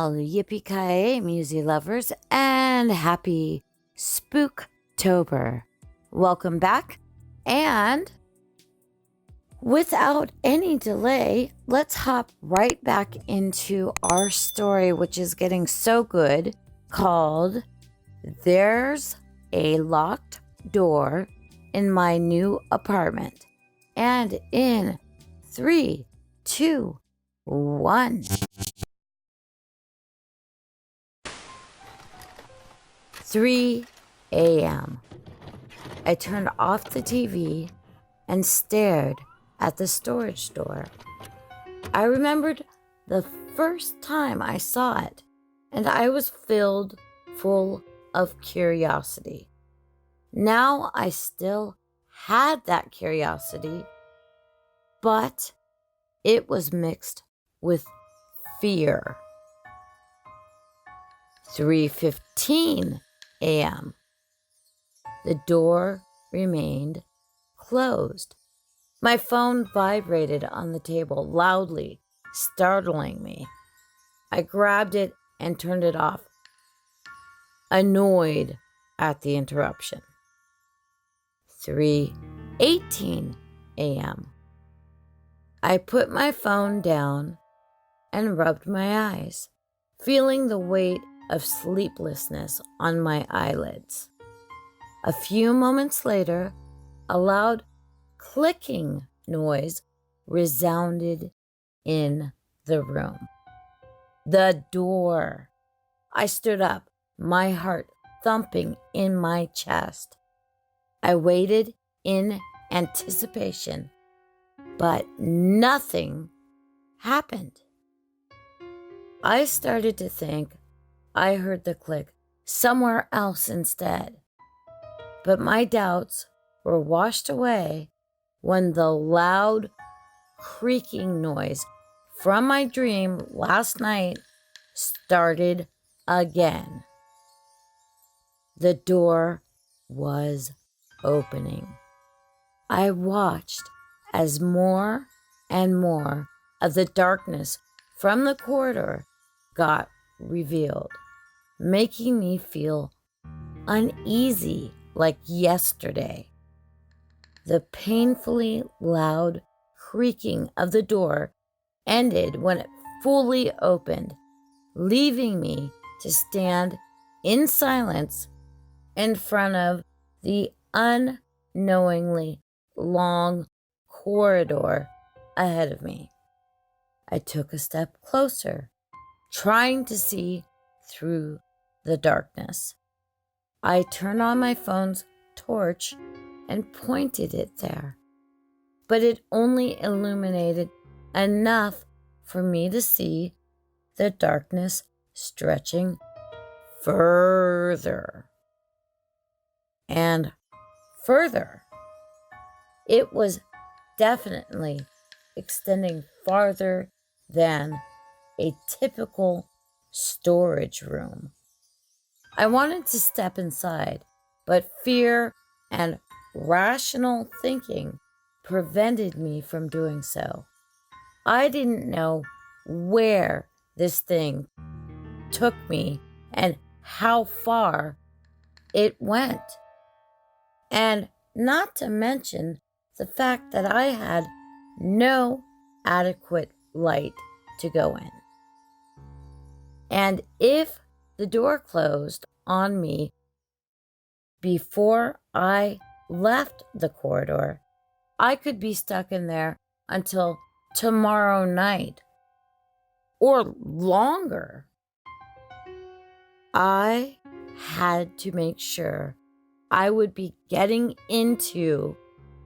all Yippy-Ki-Ya Musey lovers, and happy Spooktober. Welcome back, and without any delay, let's hop right back into our story, which is getting so good, called There's a Locked Door in My New Apartment. And in 3, 2, 1. 3 a.m. I turned off the TV and stared at the storage door. I remembered the first time I saw it, and I was filled full of curiosity. Now I still had that curiosity, but it was mixed with fear. 3:15 a.m. The door remained closed. My phone vibrated on the table loudly, startling me. I grabbed it and turned it off, annoyed at the interruption. 3:18 a.m. I put my phone down and rubbed my eyes, feeling the weight of sleeplessness on my eyelids. A few moments later, a loud clicking noise resounded in the room. The door. I stood up, my heart thumping in my chest. I waited in anticipation, but nothing happened. I started to think I heard the click somewhere else instead, but my doubts were washed away when the loud creaking noise from my dream last night started again. The door was opening. I watched as more and more of the darkness from the corridor got revealed, making me feel uneasy like yesterday. The painfully loud creaking of the door ended when it fully opened, leaving me to stand in silence in front of the unknowingly long corridor ahead of me. I took a step closer, trying to see through the darkness. I turned on my phone's torch and pointed it there, but it only illuminated enough for me to see the darkness stretching further and further. It was definitely extending farther than a typical storage room. I wanted to step inside, but fear and rational thinking prevented me from doing so. I didn't know where this thing took me and how far it went. And not to mention the fact that I had no adequate light to go in. And if the door closed on me before I left the corridor, I could be stuck in there until tomorrow night or longer. I had to make sure I would be getting into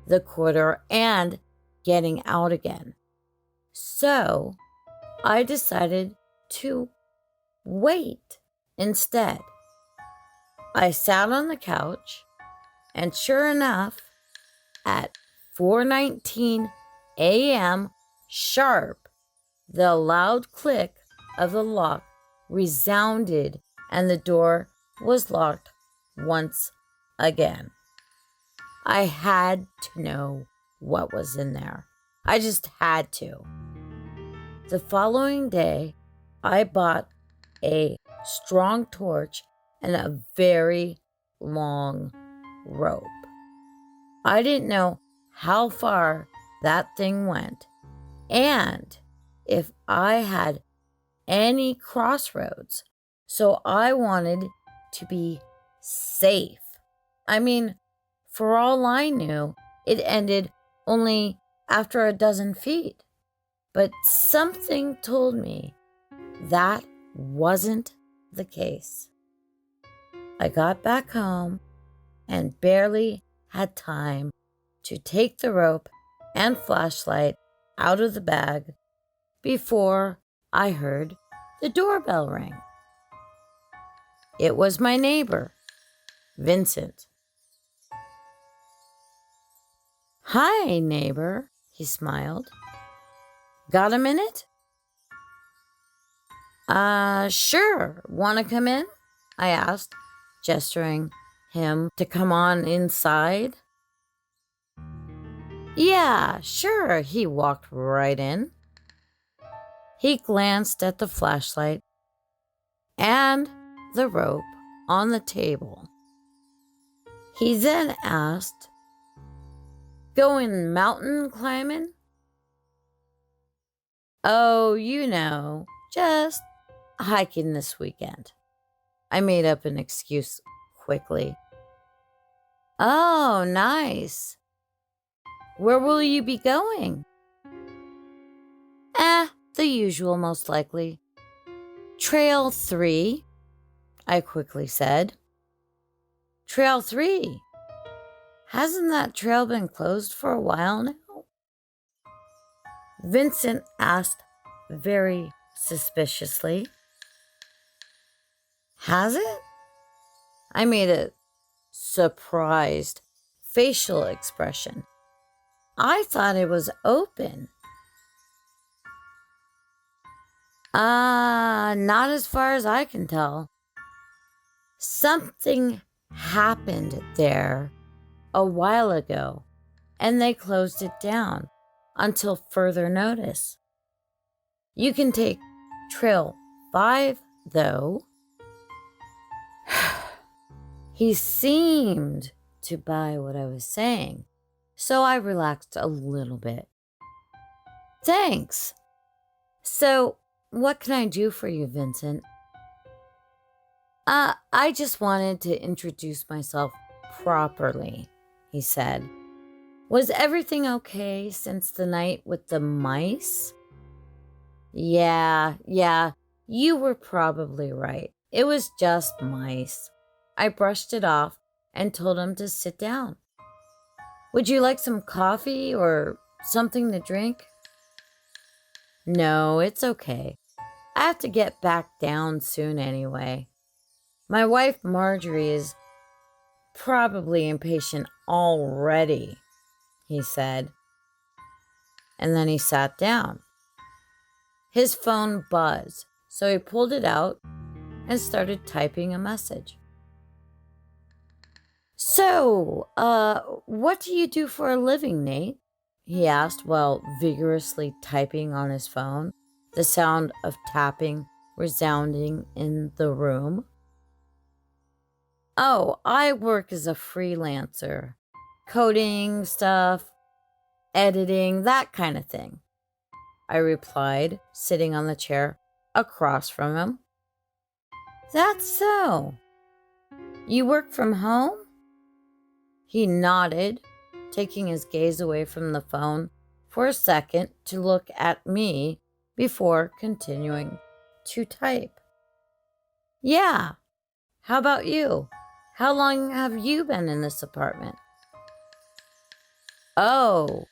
the corridor and getting out again. So I decided to wait instead. I sat on the couch, and sure enough, at 4:19 a.m. sharp, the loud click of the lock resounded and the door was locked once again. I had to know what was in there. I just had to. The following day, I bought a strong torch and a very long rope. I didn't know how far that thing went, and if I had any crossroads, so I wanted to be safe. I mean, for all I knew, it ended only after a dozen feet. But something told me that wasn't the case. I got back home and barely had time to take the rope and flashlight out of the bag before I heard the doorbell ring. It was my neighbor, Vincent. "Hi, neighbor," he smiled. "Got a minute?" Sure. Want to come in?" I asked, gesturing him to come on inside. "Yeah, sure." He walked right in. He glanced at the flashlight and the rope on the table. He then asked, "Going mountain climbing?" "Oh, just hiking this weekend." I made up an excuse quickly. "Oh, nice. Where will you be going?" The usual, most likely. "Trail 3, I quickly said. "Trail 3? Hasn't that trail been closed for a while now?" Vincent asked very suspiciously. "Has it?" I made a surprised facial expression. I thought it was open. Not as far as I can tell. Something happened there a while ago, and they closed it down until further notice. You can take Trail 5, though. He seemed to buy what I was saying, so I relaxed a little bit. "Thanks. So, what can I do for you, Vincent?" I just wanted to introduce myself properly," he said. "Was everything okay since the night with the mice?" Yeah, you were probably right. It was just mice." I brushed it off and told him to sit down. "Would you like some coffee or something to drink?" "No, it's okay. I have to get back down soon anyway. My wife Marjorie is probably impatient already," he said. And then he sat down. His phone buzzed, so he pulled it out and started typing a message. "So, what do you do for a living, Nate?" he asked while vigorously typing on his phone, the sound of tapping resounding in the room. "Oh, I work as a freelancer. Coding stuff, editing, that kind of thing," I replied, sitting on the chair across from him. "That's so. You work from home?" He nodded, taking his gaze away from the phone for a second to look at me before continuing to type. "Yeah. How about you? How long have you been in this apartment?" "Oh,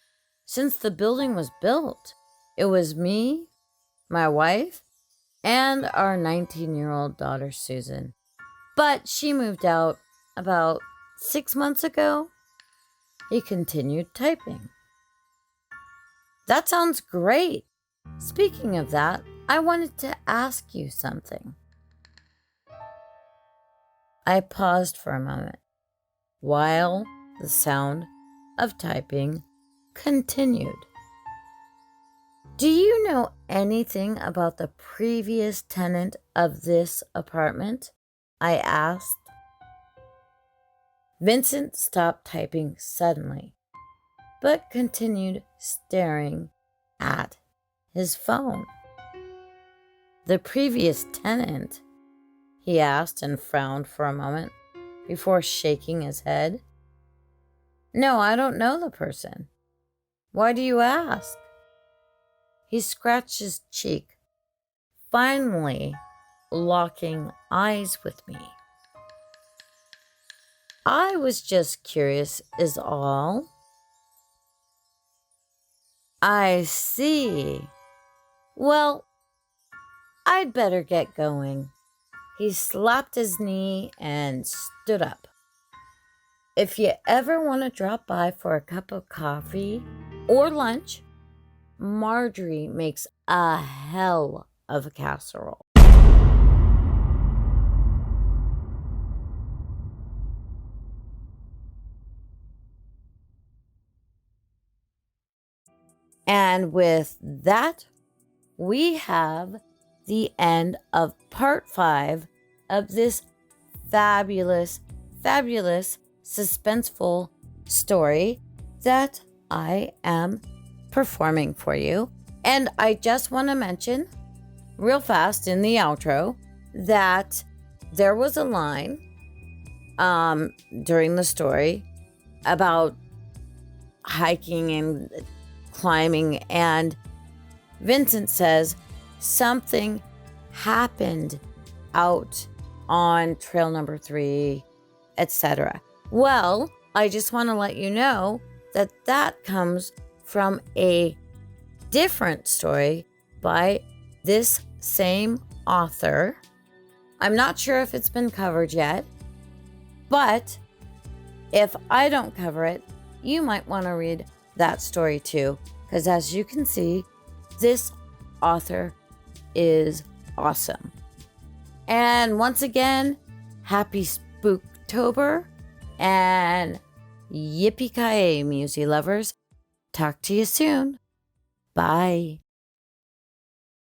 since the building was built. It was me, my wife, and our 19-year-old daughter, Susan. But she moved out about 6 months ago." He continued typing. "That sounds great. Speaking of that, I wanted to ask you something." I paused for a moment while the sound of typing continued. Do you know anything about the previous tenant of this apartment? I asked. Vincent stopped typing suddenly, but continued staring at his phone. The previous tenant? He asked and frowned for a moment before shaking his head. No, I don't know the person. Why do you ask? He scratched his cheek, finally locking eyes with me. I was just curious, is all. I see. Well, I'd better get going. He slapped his knee and stood up. If you ever want to drop by for a cup of coffee or lunch, Marjorie makes a hell of a casserole. And with that, we have the end of part 5 of this fabulous, suspenseful story that I am performing for you. And I just want to mention real fast in the outro that there was a line during the story about hiking and climbing, and Vincent says something happened out on trail number 3, etc. Well, I just want to let you know that that comes from a different story by this same author. I'm not sure if it's been covered yet, but if I don't cover it, you might want to read that story too, because as you can see, this author is awesome. And once again, happy Spooktober and Yippee-Ki-Ya Musey lovers. Talk to you soon. Bye.